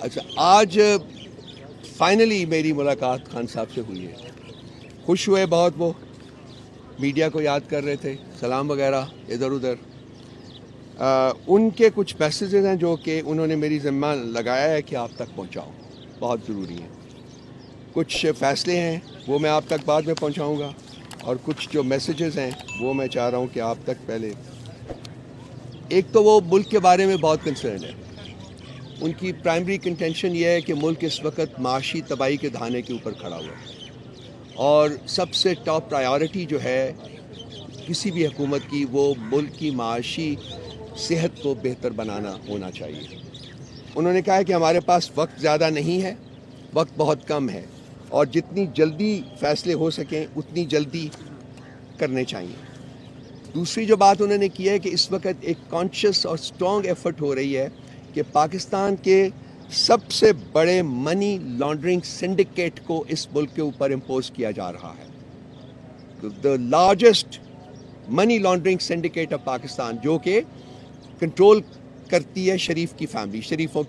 اچھا، آج فائنلی میری ملاقات خان صاحب سے ہوئی ہے. خوش ہوئے بہت. وہ میڈیا کو یاد کر رہے تھے، سلام وغیرہ ادھر ادھر. ان کے کچھ میسیجز ہیں جو کہ انہوں نے میری ذمہ لگایا ہے کہ آپ تک پہنچاؤں، بہت ضروری ہیں. کچھ فیصلے ہیں وہ میں آپ تک بعد میں پہنچاؤں گا، اور کچھ جو میسیجز ہیں وہ میں چاہ رہا ہوں کہ آپ تک پہلے. ایک تو وہ ملک کے بارے میں بہت کنسرن ہے. ان کی پرائمری کنٹینشن یہ ہے کہ ملک اس وقت معاشی تباہی کے دہانے کے اوپر کھڑا ہوا ہے، اور سب سے ٹاپ پرائیورٹی جو ہے کسی بھی حکومت کی وہ ملک کی معاشی صحت کو بہتر بنانا ہونا چاہیے. انہوں نے کہا ہے کہ ہمارے پاس وقت زیادہ نہیں ہے، وقت بہت کم ہے، اور جتنی جلدی فیصلے ہو سکیں اتنی جلدی کرنے چاہیے. دوسری جو بات انہوں نے کی ہے کہ اس وقت ایک کانشیس اور اسٹرانگ ایفرٹ ہو رہی ہے کہ پاکستان کے سب سے بڑے منی لانڈرنگ سنڈیکیٹ کو اس ملک کے اوپر امپوز کیا جا رہا ہے. The largest money laundering syndicate of Pakistan, جو کہ کنٹرول کرتی ہے شریفوں کی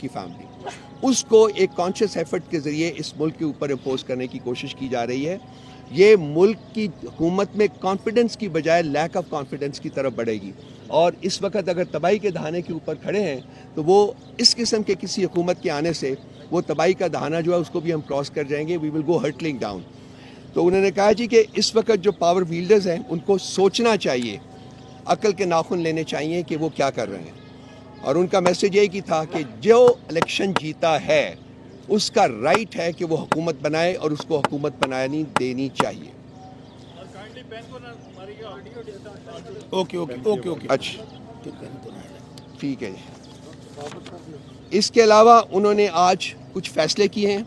فیملی، اس کو ایک کانشیس ایفرٹ کے ذریعے اس ملک کے اوپر امپوز کرنے کی کوشش کی جا رہی ہے. یہ ملک کی حکومت میں کانفیڈنس کی بجائے لیک آف کانفیڈنس کی طرف بڑھے گی، اور اس وقت اگر تباہی کے دہانے کے اوپر کھڑے ہیں تو وہ اس قسم کے کسی حکومت کے آنے سے وہ تباہی کا دہانہ جو ہے اس کو بھی ہم کراس کر جائیں گے. وی ول گو ہرٹلنگ ڈاؤن. تو انہوں نے کہا جی کہ اس وقت جو پاور ویلڈرز ہیں ان کو سوچنا چاہیے، عقل کے ناخن لینے چاہیے کہ وہ کیا کر رہے ہیں. اور ان کا میسج یہی تھا کہ جو الیکشن جیتا ہے اس کا رائٹ ہے کہ وہ حکومت بنائے، اور اس کو حکومت بنانی دینی چاہیے. اچھا ٹھیک ہے جی. اس کے علاوہ انہوں نے آج کچھ فیصلے کیے ہیں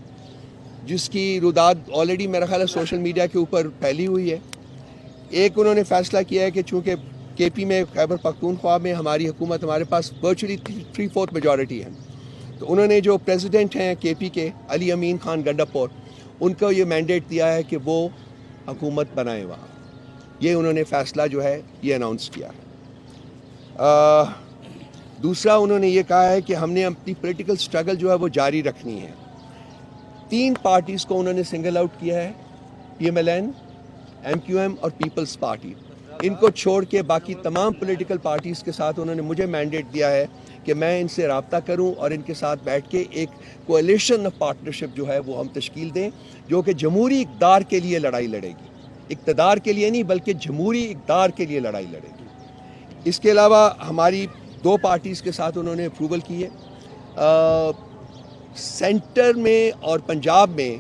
جس کی رداد آلریڈی میرا خیال ہے سوشل میڈیا کے اوپر پھیلی ہوئی ہے. ایک انہوں نے فیصلہ کیا ہے کہ چونکہ کے پی میں خیبر پختونخوا میں ہماری حکومت، ہمارے پاس ورچولی 3/4 میجورٹی ہے، تو انہوں نے جو پریزیڈنٹ ہیں کے پی کے علی امین خان گنڈاپور، ان کو یہ مینڈیٹ دیا ہے کہ وہ حکومت بنائیں وہاں. یہ انہوں نے فیصلہ جو ہے یہ اناؤنس کیا ہے. دوسرا انہوں نے یہ کہا ہے کہ ہم نے اپنی پولیٹیکل سٹرگل جو ہے وہ جاری رکھنی ہے. 3 پارٹیز کو انہوں نے سنگل آؤٹ کیا ہے، P M L N, M Q M اور پیپلز پارٹی. ان کو چھوڑ کے باقی تمام پولیٹیکل پارٹیز کے ساتھ انہوں نے مجھے مینڈیٹ دیا ہے کہ میں ان سے رابطہ کروں اور ان کے ساتھ بیٹھ کے ایک کولیشن آف پارٹنرشپ جو ہے وہ ہم تشکیل دیں، جو کہ جمہوری اقتدار کے لیے لڑائی لڑے گی. اقتدار کے لیے نہیں بلکہ جمہوری اقتدار کے لیے لڑائی لڑے گی. اس کے علاوہ ہماری 2 پارٹیز کے ساتھ انہوں نے اپروول کی ہے. سینٹر میں اور پنجاب میں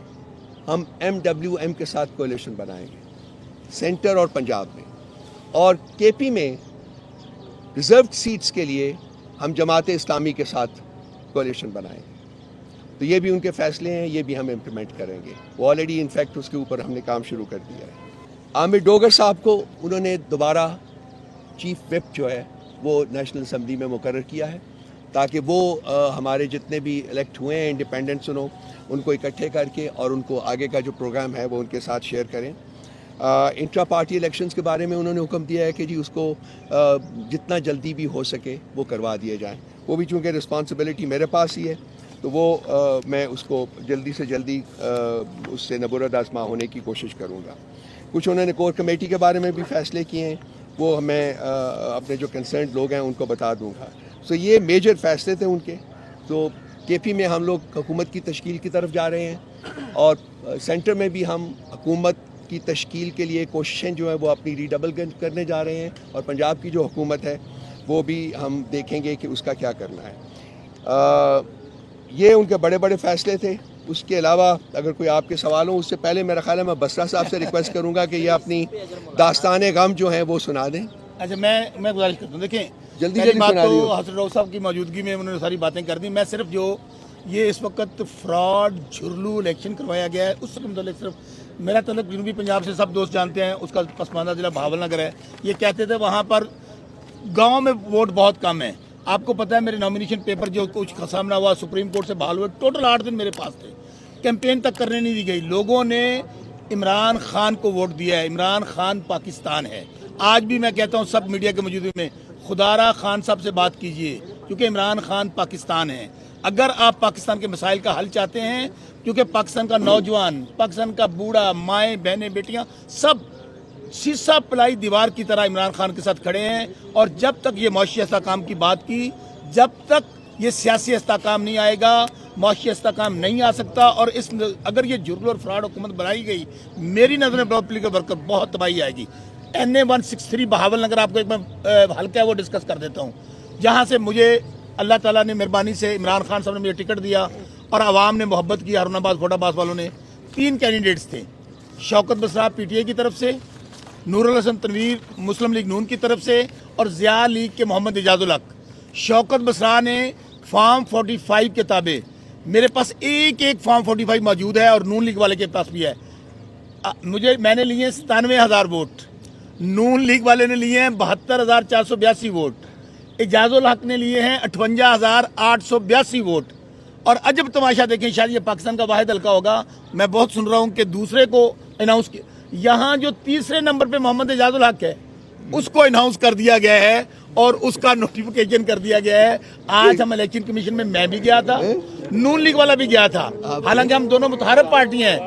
ہم ایم ڈبلیو ایم کے ساتھ کولیشن بنائیں گے، سینٹر اور پنجاب میں. اور کے پی میں ریزروڈ سیٹس کے لیے ہم جماعت اسلامی کے ساتھ کولیشن بنائیں گے. تو یہ بھی ان کے فیصلے ہیں، یہ بھی ہم امپلیمنٹ کریں گے. وہ آلریڈی انفیکٹ اس کے اوپر ہم نے کام شروع کر دیا ہے. عامر ڈوگر صاحب کو انہوں نے دوبارہ چیف وپ جو ہے وہ نیشنل اسمبلی میں مقرر کیا ہے، تاکہ وہ ہمارے جتنے بھی الیکٹ ہوئے ہیں انڈیپینڈنٹس ان کو اکٹھے کر کے اور ان کو آگے کا جو پروگرام ہے وہ ان کے ساتھ شیئر کریں. انٹرا پارٹی الیکشنز کے بارے میں انہوں نے حکم دیا ہے کہ جی اس کو جتنا جلدی بھی ہو سکے وہ کروا دیے جائیں. وہ بھی چونکہ رسپانسبلٹی میرے پاس ہی ہے تو وہ میں اس کو جلدی سے جلدی اس سے نبرد آزما ہونے کی کوشش کروں گا. کچھ انہوں نے کور کمیٹی کے بارے میں بھی فیصلے کیے ہیں، وہ میں اپنے جو کنسرنڈ لوگ ہیں ان کو بتا دوں گا. سو یہ میجر فیصلے تھے ان کے. تو کے پی میں ہم لوگ حکومت کی تشکیل کی طرف جا رہے ہیں، اور سینٹر میں بھی ہم حکومت کی تشکیل کے لیے کوششیں جو ہیں وہ اپنی ریڈبل کرنے جا رہے ہیں، اور پنجاب کی جو حکومت ہے وہ بھی ہم دیکھیں گے کہ اس کا کیا کرنا ہے. یہ ان کے بڑے بڑے فیصلے تھے. اس کے علاوہ اگر کوئی آپ کے سوال ہوں، اس سے پہلے میرا خیال ہے میں بسرا صاحب سے ریکویسٹ کروں گا کہ یہ اپنی داستان غم جو ہیں وہ سنا دیں. اچھا میں گزارش کرتا ہوں، دیکھیں جلدی بات سنا تو دیو. حسن راؤ صاحب کی موجودگی میں انہوں نے ساری باتیں کر دی. میں صرف جو یہ اس وقت فراڈ جھرلو الیکشن کروایا گیا ہے اس کے متعلق صرف میرا تعلق جنوبی پنجاب سے سب دوست جانتے ہیں، اس کا پسماندہ ضلع بہاول نگر ہے. یہ کہتے تھے وہاں پر گاؤں میں ووٹ بہت کم ہے. آپ کو پتہ ہے میرے نامینیشن پیپر جو کچھ سامنا ہوا سپریم کورٹ سے بحال ہوئے، ٹوٹل 8 دن میرے پاس تھے. کیمپین تک کرنے نہیں دی گئی. لوگوں نے عمران خان کو ووٹ دیا ہے. عمران خان پاکستان ہے. آج بھی میں کہتا ہوں سب میڈیا کے موجودگی میں خدا را خان صاحب سے بات کیجئے، کیونکہ عمران خان پاکستان ہے. اگر آپ پاکستان کے مسائل کا حل چاہتے ہیں، کیونکہ پاکستان کا نوجوان، پاکستان کا بوڑھا، مائیں بہنیں بیٹیاں سب شیشہ پلائی دیوار کی طرح عمران خان کے ساتھ کھڑے ہیں، اور جب تک یہ معاشی استحکام کی بات کی، جب تک یہ سیاسی استحکام نہیں آئے گا، معاشی استحکام نہیں آ سکتا. اور اگر یہ جرل اور فراڈ حکومت بنائی گئی، میری نظر میں پولیٹیکل ورکر بہت تباہی آئے گی. NA-163 بہاول نگر آپ کو ایک میں حلقہ ہے وہ ڈسکس کر دیتا ہوں، جہاں سے مجھے اللہ تعالیٰ نے مہربانی سے عمران خان صاحب نے مجھے ٹکٹ دیا اور عوام نے محبت کی. ہارون آباد فوٹ آباد والوں نے 3 کینڈیڈیٹس تھے، شوکت بسرا PTI کی طرف سے، نور الحسن تنویر مسلم لیگ نون کی طرف سے، اور ضیاء لیگ کے محمد اعجاز الحق. شوکت بسرا نے فارم 45 کے تابع، میرے پاس ایک فارم 45 موجود ہے اور نون لیگ والے کے پاس بھی ہے. میں نے لیے 97,000 ووٹ، نون لیگ والے نے لیے ہیں 72,482 ووٹ، اعجاز الحق نے لیے ہیں 58,882 ووٹ. اور عجب تماشا دیکھیں، شاید یہ پاکستان کا واحد حلقہ ہوگا، میں بہت سن رہا ہوں کہ دوسرے کو اناؤنس کیا، یہاں جو تیسرے نمبر پہ محمد اعجاز الحق ہے اس کو اناؤنس کر دیا گیا ہے اور اس کا نوٹیفیکیشن کر دیا گیا ہے. آج ہم الیکشن کمیشن میں بھی گیا تھا، نون لیگ والا بھی گیا تھا، حالانکہ ہم دونوں متحارب پارٹی ہیں.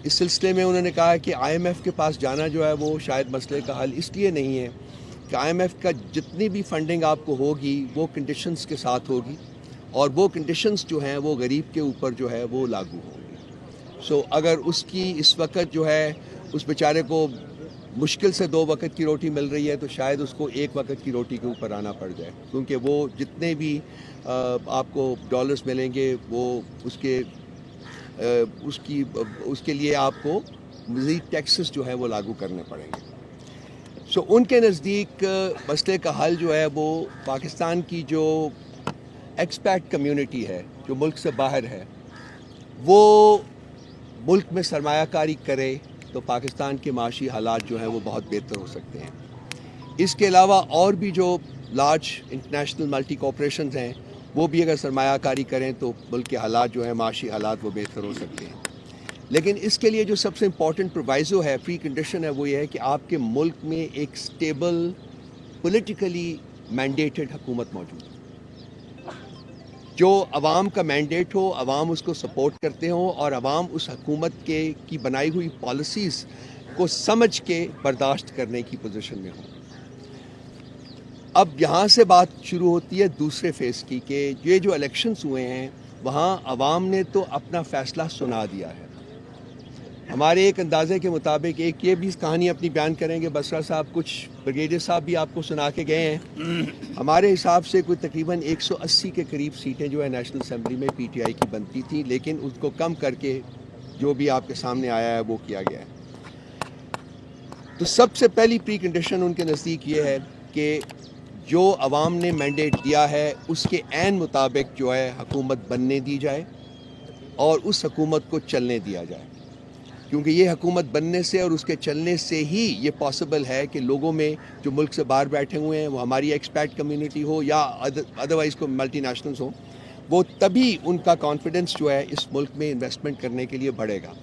اس سلسلے میں انہوں نے کہا کہ IMF کے پاس جانا جو ہے وہ شاید مسئلے کا حل اس لیے نہیں ہے کہ IMF کا جتنی بھی فنڈنگ آپ کو ہوگی وہ کنڈیشنز کے ساتھ ہوگی، اور وہ کنڈیشنز جو ہیں وہ غریب کے اوپر جو ہے وہ لاگو ہوں گی. سو اگر اس کی اس وقت جو ہے اس بیچارے کو مشکل سے 2 وقت کی روٹی مل رہی ہے تو شاید اس کو 1 وقت کی روٹی کے اوپر آنا پڑ جائے، کیونکہ وہ جتنے بھی آپ کو ڈالرز ملیں گے وہ اس کے لیے آپ کو مزید ٹیکسز جو ہے وہ لاگو کرنے پڑیں گے. سو ان کے نزدیک مسئلے کا حل جو ہے وہ پاکستان کی جو ایکسپیٹ کمیونٹی ہے جو ملک سے باہر ہے وہ ملک میں سرمایہ کاری کرے تو پاکستان کے معاشی حالات جو ہیں وہ بہت بہتر ہو سکتے ہیں. اس کے علاوہ اور بھی جو لارج انٹرنیشنل ملٹی کارپوریشنز ہیں وہ بھی اگر سرمایہ کاری کریں تو ملک کے حالات جو ہیں معاشی حالات وہ بہتر ہو سکتے ہیں. لیکن اس کے لیے جو سب سے امپورٹنٹ پرووائزو ہے، پری کنڈیشن ہے، وہ یہ ہے کہ آپ کے ملک میں ایک سٹیبل پولیٹیکلی مینڈیٹڈ حکومت موجود ہے، جو عوام کا مینڈیٹ ہو، عوام اس کو سپورٹ کرتے ہوں اور عوام اس حکومت کی بنائی ہوئی پالیسیز کو سمجھ کے برداشت کرنے کی پوزیشن میں ہوں. اب یہاں سے بات شروع ہوتی ہے دوسرے فیز کی کہ یہ جو الیکشنز ہوئے ہیں وہاں عوام نے تو اپنا فیصلہ سنا دیا ہے. ہمارے ایک اندازے کے مطابق ایک یہ بھی کہانی اپنی بیان کریں گے، بسرا صاحب کچھ بریگیڈیئر صاحب بھی آپ کو سنا کے گئے ہیں. ہمارے حساب سے کوئی تقریباً 180 کے قریب سیٹیں جو ہے نیشنل اسمبلی میں PTI کی بنتی تھیں، لیکن اس کو کم کر کے جو بھی آپ کے سامنے آیا ہے وہ کیا گیا ہے. تو سب سے پہلی پری کنڈیشن ان کے نزدیک یہ ہے کہ جو عوام نے مینڈیٹ دیا ہے اس کے عین مطابق جو ہے حکومت بننے دی جائے اور اس حکومت کو چلنے دیا جائے، کیونکہ یہ حکومت بننے سے اور اس کے چلنے سے ہی یہ پاسبل ہے کہ لوگوں میں جو ملک سے باہر بیٹھے ہوئے ہیں، وہ ہماری ایکسپیٹ کمیونٹی ہو یا ادروائز کو ملٹی نیشنلز ہوں، وہ تبھی ان کا کانفیڈنس جو ہے اس ملک میں انویسٹمنٹ کرنے کے لیے بڑھے گا.